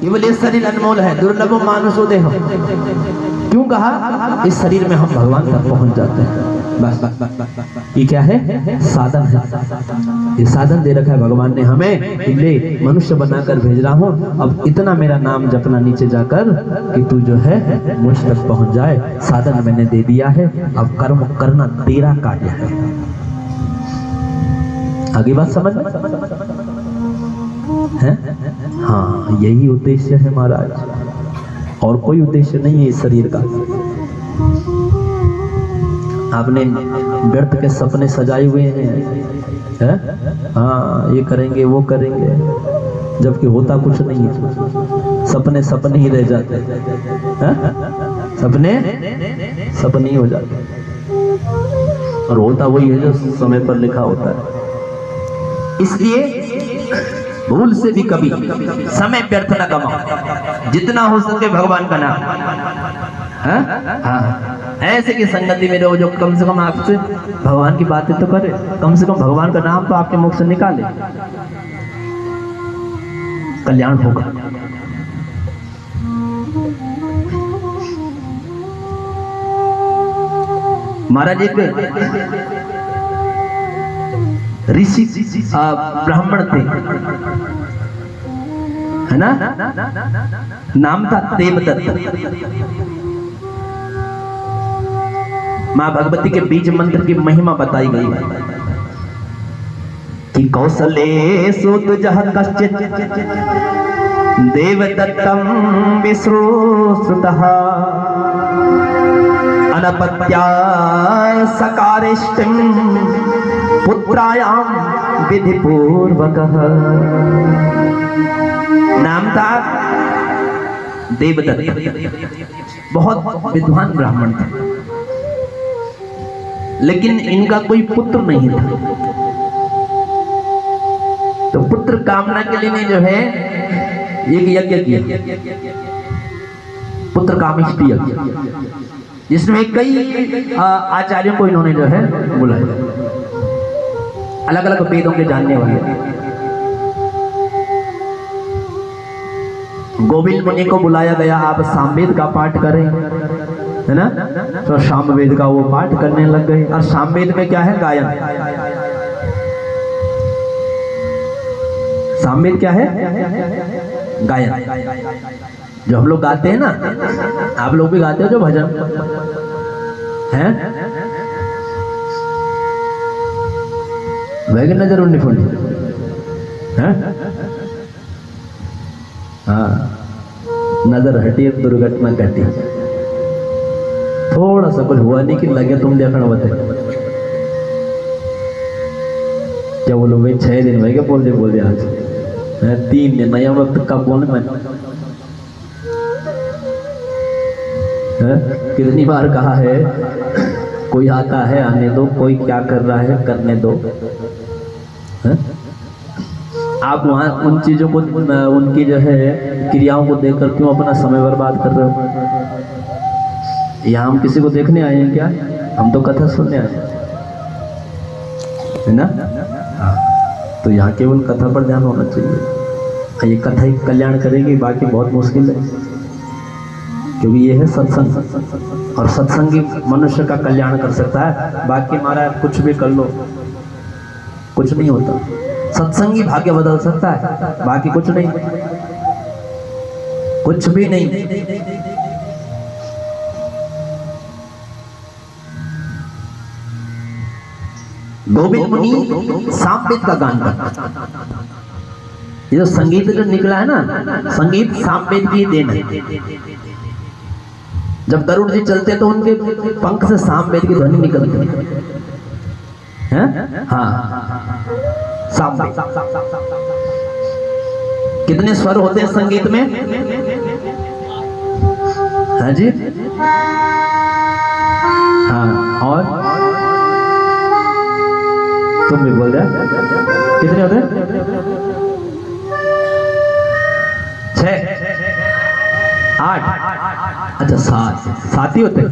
केवल ये शरीर अनमोल है, दुर्लभ मानुषो देह। क्यों कहा? इस शरीर में हम भगवान तक पहुंच जाते हैं। बस ये क्या है? साधन है। ये साधन दे रखा है भगवान ने हमें, ले मनुष्य बनाकर भेज रहा हूं, अब इतना मेरा नाम जपना नीचे जाकर कि तू जो है मुझ तक पहुंच जाए। साधन मैंने दे दिया है, अब कर्म करना तेरा कार्य है। आगे बात समझ है? हाँ, यही उद्देश्य है महाराज, और कोई उद्देश्य नहीं है इस शरीर का। आपने व्यर्थ के सपने सजाए हुए हैं, हाँ ये करेंगे वो करेंगे, जबकि होता कुछ नहीं है। सपने सपने ही रह जाते हैं, सपने सपने ही हो जाते, और होता वही है जो समय पर लिखा होता है। इसलिए भूल से भी कभी समय व्यर्थ न गवाओ, जितना हो सके भगवान का नाम। हाँ, ऐसे की संगति में रहो जो कम से कम आपसे भगवान की बातें तो करे, कम से कम भगवान का नाम तो आपके मुख से निकाले, कल्याण होगा। महाराज एक ऋषि ब्राह्मण थे, है ना, नाम था देवदत्त। मां भगवती के बीज मंत्र की महिमा बताई गई कि कौशले सुत जह कश्चित देवदत्तम विश्रुतः अनपत्याय सकारिष्टिम पुत्रायाम विधि पूर्वकः। नाम था देवदत्त, बहुत विद्वान ब्राह्मण थे, लेकिन इनका कोई पुत्र नहीं था। तो पुत्र कामना के लिए जो है एक यज्ञ किया, पुत्र कामिष्टि यज्ञ, जिसमें कई आचार्यों को इन्होंने जो है बुलाया, अलग अलग वेदों के जानने वाले। गोविंद मुनि को बुलाया गया, आप सामवेद का पाठ करें, है ना। तो सामवेद का वो पाठ करने लग गए। और सामवेद में क्या है? गायन। सामवेद क्या है? गायन, जो हम लोग गाते हैं ना, आप लोग भी गाते हो जो भजन है, वह नजर उन्नी फुल्ली है। हाँ, नजर हटी दुर्घटना घटी, थोड़ा सा कुछ हुआ नहीं कि लगे तुम देखना बते। क्या बोलो भाई, 6 दिन में क्या बोल दे आज 3 दिन नया वक्त का बोल मैं कितनी बार कहा है, कोई आता है आने दो, कोई क्या कर रहा है करने दो। आप वहां उन चीजों को, उनकी जो है क्रियाओं को देखकर क्यों अपना समय बर्बाद कर रहे हो? यहाँ हम किसी को देखने आए हैं क्या? हम तो कथा सुनने आए हैं, है ना। तो यहाँ केवल कथा पर ध्यान होना चाहिए। ये कथा ही कल्याण करेगी, बाकी बहुत मुश्किल है, क्योंकि ये है सत्संग, और सत्संगी मनुष्य का कल्याण कर सकता है। बाकी हमारा कुछ भी कर लो, कुछ नहीं होता। सत्संगी भाग्य बदल सकता है, बाकी कुछ नहीं, कुछ भी नहीं। गोविंद मुनि सामवेद का गान करता। ये जो संगीत जो निकला है ना, संगीत सामवेद की देन है। जब गरुड़ जी चलते तो उनके पंख से सामवेद की ध्वनि निकलती है। हाँ, सामवेद। कितने स्वर होते हैं संगीत में? हाँ जी, हाँ। और तुम भी बोल रहे, कितने होते हैं? 6, 8, अच्छा 7 ही होते हैं।